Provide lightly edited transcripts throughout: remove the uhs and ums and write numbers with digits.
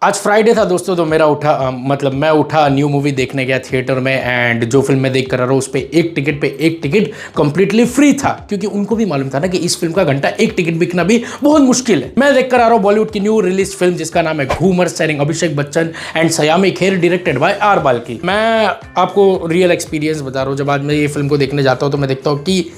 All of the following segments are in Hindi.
आज फ्राइडे था दोस्तों, तो मेरा मतलब मैं उठा, न्यू मूवी देखने गया थिएटर में। एंड जो फिल्म मैं देख कर रहा हूँ उस पर एक टिकट कंप्लीटली फ्री था, क्योंकि उनको भी मालूम था ना कि इस फिल्म का घंटा एक टिकट बिकना भी बहुत मुश्किल है। मैं देख कर आ रहा हूँ बॉलीवुड की न्यू रिलीज फिल्म जिसका नाम है Ghoomar, starring Abhishek Bachchan and Saiyami Kher, directed by R Balki. मैं आपको रियल एक्सपीरियंस बता रहा हूँ, जब आज मैं ये फिल्म को देखने जाता हूँ तो मैं देखता हूँ कि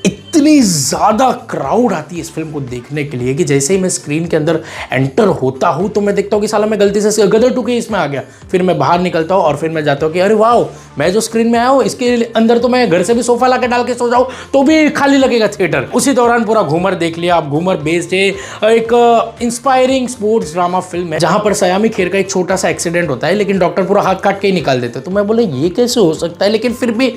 इतनी ज़्यादा क्राउड आती है इस फिल्म को देखने के लिए कि जैसे ही मैं स्क्रीन के अंदर एंटर होता हूँ तो मैं देखता हूँ कि साला मैं गलती से गदर 2 के इसमें आ गया। फिर मैं बाहर निकलता हूँ और फिर मैं जाता हूँ कि अरे वाह, मैं जो स्क्रीन में आया हूँ इसके अंदर तो मैं घर से भी सोफा ला के डाल के सो जाऊँ तो भी खाली लगेगा थिएटर। उसी दौरान पूरा घूमर देख लिया। आप घूमर बेस्ड है एक इंस्पायरिंग स्पोर्ट्स ड्रामा फिल्म है, जहाँ पर सयामी खेर का एक छोटा सा एक्सीडेंट होता है, लेकिन डॉक्टर पूरा हाथ काट के ही निकाल देते। तो मैं बोला ये कैसे हो सकता है, लेकिन फिर भी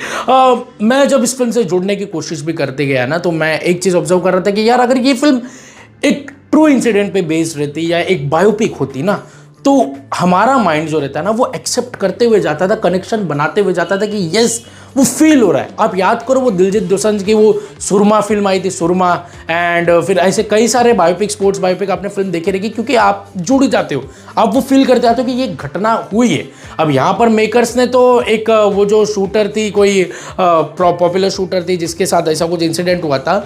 मैं जब इस फिल्म से जुड़ने की कोशिश भी करते गया ना, तो मैं एक चीज ऑब्जर्व कर रहा था कि यार अगर ये फिल्म एक ट्रू इंसिडेंट पे बेस्ड रहती या एक बायोपिक होती ना, तो हमारा माइंड जो रहता है ना वो एक्सेप्ट करते हुए जाता था, कनेक्शन बनाते हुए जाता था कि यस वो फील हो रहा है। आप याद करो वो दिलजीत दोसांझ की वो सुरमा फिल्म आई थी, सुरमा, एंड फिर ऐसे कई सारे बायोपिक, स्पोर्ट्स बायोपिक आपने फिल्म देखे रहेगी, क्योंकि आप जुड़ जाते हो, आप वो फील करते आते हो कि ये घटना हुई है। अब यहाँ पर मेकर्स ने तो एक वो जो शूटर थी, कोई पॉपुलर शूटर थी जिसके साथ ऐसा कुछ इंसिडेंट हुआ था,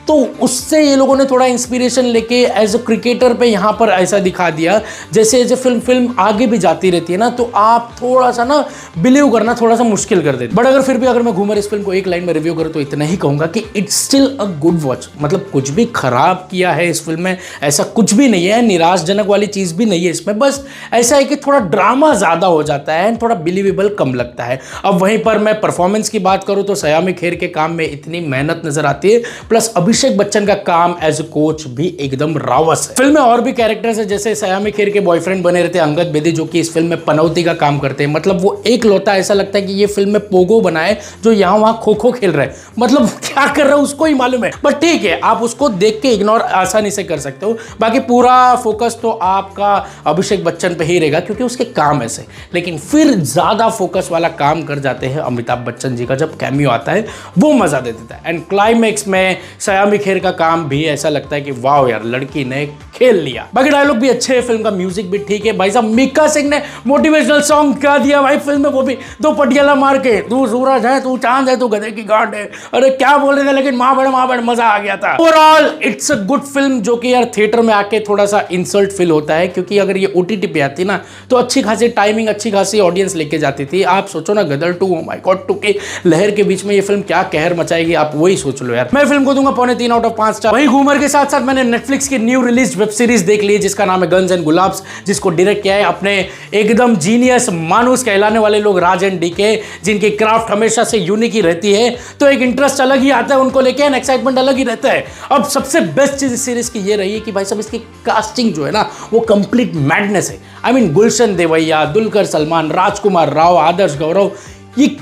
तो उससे ये लोगों ने थोड़ा इंस्पिरेशन लेके एज अ क्रिकेटर पे यहाँ पर ऐसा दिखा दिया। जैसे फिल्म आगे भी जाती रहती है ना, तो आप थोड़ा सा ना बिलीव करना थोड़ा सा मुश्किल कर देते। बट अगर फिर भी अगर मैं घूमर इस फिल्म को एक लाइन में रिव्यू करूँ तो इतना ही कहूँगा कि it's still a good watch. मतलब कुछ भी खराब किया है इस फिल्म में ऐसा कुछ भी नहीं है, निराशजनक वाली चीज़ भी नहीं है इसमें। बस ऐसा है कि थोड़ा ड्रामा ज़्यादा हो जाता है एंड थोड़ा बिलीवेबल कम लगता है। अब वहीं पर मैं परफॉर्मेंस की बात करूँ तो सयामी खेर के काम में इतनी मेहनत नजर आती है, प्लस अभिषेक बच्चन का काम एज अ कोच भी एकदम रावस है। फिल्म में और भी कैरेक्टर्स है, जैसे सयामी खेर के बॉयफ्रेंड बने रहते हैं अंगद बेदी, जो कि इस फिल्म में पनौती का काम करते हैं। मतलब वो एक लौता ऐसा लगता है कि ये फिल्म में पोगो बनाए जो यहाँ वहां खो खो खेल रहे हैं। मतलब क्या कर रहा है उसको ही मालूम है, बट ठीक है, आप उसको देख के इग्नोर आसानी से कर सकते हो। बाकी पूरा फोकस तो आपका अभिषेक बच्चन पे ही रहेगा, क्योंकि उसके काम ऐसे। लेकिन फिर ज्यादा फोकस वाला काम कर जाते हैं अमिताभ बच्चन जी का, जब कैमियो आता है वो मजा दे देता है। एंड क्लाइमैक्स में सयामी खेर का काम भी ऐसा लगता है कि वाह यार, लड़की ने खेल लिया। बाकी डायलॉग भी अच्छे हैं, फिल्म का म्यूजिक भी ठीक है। भाई साहब मीका सिंह ने मोटिवेशनल सॉन्ग क्या दिया भाई फिल्म में, वो भी 2 पटियाला मार के, तू सूरज है, तू चांद है, तू गधे की गांड है, अरे क्या बोल रहे थे, लेकिन माँ बड़े मजा आ गया था। Overall it's a good film, जो कि यार थिएटर में आके थोड़ा सा इंसल्ट फील होता है, क्योंकि अगर ये ओटीटी पे आती ना तो अच्छी खासी टाइमिंग, अच्छी खासी ऑडियंस लेके जाती थी। आप सोचो ना, गदर 2, ओ माय गॉड 2 के लहर के बीच में ये फिल्म क्या कहर मचाएगी, आप वही सोच लो यार। मैं फिल्म को दूंगा 3.5 आउट ऑफ 5 स्टार। वही घूमर के साथ साथ मैंने नेटफ्लिक्स की न्यू रिलीज वेब सीरीज देख ली जिसका नाम है गन्स एंड गुलाब्स, जिसको डायरेक्ट किया है अपने एकदम जीनियस मानुस कहलाने वाले लोग राज एंड डीके, जिनकी क्राफ्ट हमेशा से यूनिक ही रहती है। तो एक इंटरेस्ट अलग ही आता है उनको लेके, एंड एक्साइटमेंट अलग ही रहता है। अब सबसे बेस्ट चीज इस सीरीज की ये रही है कि भाई साहब इसकी कास्टिंग जो है ना वो कंप्लीट मैडनेस है। आई मीन गुलशन देवैया, दुलकर सलमान, राजकुमार राव, आदर्श गौरव, ये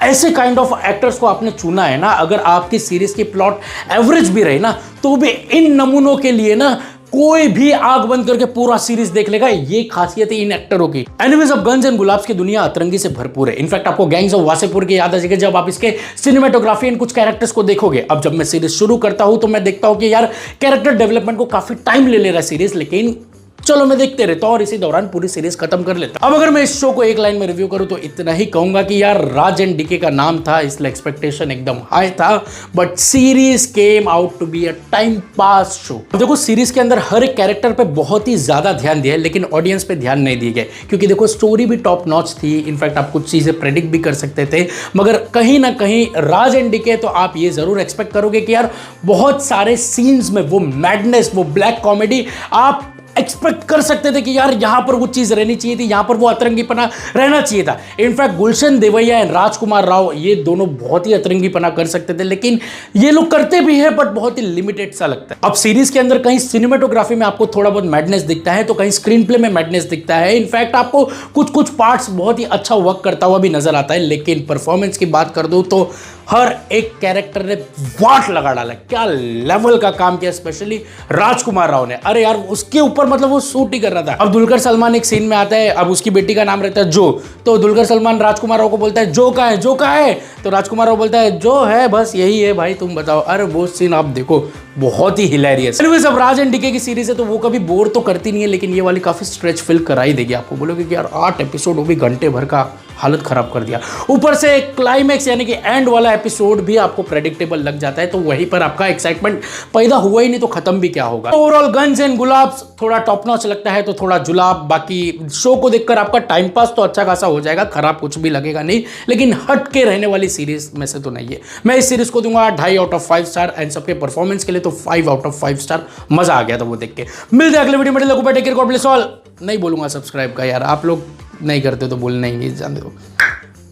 ऐसे काइंड ऑफ एक्टर्स को आपने चुना है ना। अगर आपकी सीरीज की प्लॉट एवरेज भी रही ना, तो भी इन नमूनों के लिए ना कोई भी आग बंद करके पूरा सीरीज देख लेगा। ये खासियत है इन एक्टरों की। एनीवेज, अब गन्स एंड गुलाब्स की दुनिया अतरंगी से भरपूर है। इनफैक्ट आपको गैंग्स ऑफ वासेपुर की याद आ जाएगी जब आप इसके सिनेमेटोग्राफी एंड कुछ कैरेक्टर्स को देखोगे। अब जब मैं सीरीज शुरू करता हूं तो मैं देखता हूं कि यार कैरेक्टर डेवलपमेंट को काफी टाइम ले रहा है सीरीज, लेकिन चलो मैं देखते रहता हूं और इसी दौरान पूरी सीरीज खत्म कर लेता हूं। अब अगर मैं इस शो को एक लाइन में रिव्यू करूं तो इतना ही कहूंगा कि यार राज एंड डीके का नाम था, इसलिए एक्सपेक्टेशन एकदम हाई था, but series came out to be a time pass show. देखो सीरीज के अंदर हर एक कैरेक्टर पे बहुत ही ज्यादा ध्यान दिया है, लेकिन ऑडियंस पे ध्यान नहीं दिए गए, क्योंकि देखो स्टोरी भी टॉप नॉच थी। इनफैक्ट आप कुछ चीजें प्रेडिक्ट भी कर सकते थे, मगर कहीं ना कहीं राज एंड डीके तो आप ये जरूर एक्सपेक्ट करोगे कि यार बहुत सारे सीन्स में वो मैडनेस, वो ब्लैक कॉमेडी आप एक्सपेक्ट कर सकते थे कि यार यहां पर वो चीज रहनी चाहिए थी, यहां पर वो अतरंगीपना रहना चाहिए था। इनफैक्ट गुलशन देवैया एंड राजकुमार राव ये दोनों बहुत ही अतरंगीपना कर सकते थे, लेकिन ये लोग करते भी है, बट बहुत ही लिमिटेड सा लगता है। अब सीरीज के अंदर कहीं सिनेमेटोग्राफी में आपको थोड़ा बहुत मैडनेस दिखता है, तो कहीं स्क्रीन प्ले में मैडनेस दिखता है। इनफैक्ट आपको कुछ कुछ पार्ट्स बहुत ही अच्छा वर्क करता हुआ भी नजर आता है, लेकिन परफॉर्मेंस की बात कर दूं तो हर एक कैरेक्टर ने वाट लगा डाला। क्या लेवल का काम किया, स्पेशली राजकुमार राव ने। अरे यार उसके ऊपर मतलब वो शूट ही कर रहा था। अब दुलकर सलमान एक सीन में आता है, अब उसकी बेटी का नाम रहता है जो, तो दुलकर सलमान राजकुमार राव को बोलता है जो का है, जो का है, तो राजकुमार राव बोलता है जो है बस यही है भाई, तुम बताओ। अरे वो सीन आप देखो, बहुत ही हिलेरियस। एनीवेज, अब राज एंड डीके की सीरीज है तो वो कभी बोर तो करती नहीं है, लेकिन ये वाली काफी स्ट्रेच फिल करा ही देगी आपको। बोलोगे कि यार 8 एपिसोड, वो भी घंटे भर का, हालत खराब कर दिया। ऊपर से क्लाइमैक्स यानी कि एंड वाला एपिसोड भी आपको प्रेडिक्टेबल लग जाता है, तो वहीं पर आपका एक्साइटमेंट पैदा हुआ ही नहीं तो खत्म भी क्या होगा। ओवरऑल गन्स एंड गुलाब्स थोड़ा टॉप नॉच लगता है तो थोड़ा जुलाब। बाकी शो को देखकर आपका टाइम पास तो अच्छा खासा हो जाएगा, खराब कुछ भी लगेगा नहीं, लेकिन हट के रहने वाली सीरीज में से तो नहीं है। मैं इस सीरीज को दूंगा 2.5 आउट ऑफ 5 स्टार, एंड सबके परफॉर्मेंस के लिए तो 5 आउट ऑफ 5 स्टार। मजा आ गया था वो देख के। मिलते हैं अगले वीडियो में, take care, God bless all. नहीं बोलूंगा सब्सक्राइब का यार, आप लोग नहीं करते तो बोलना ही नहीं, जान दो।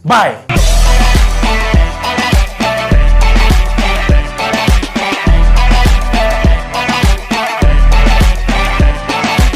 बाय।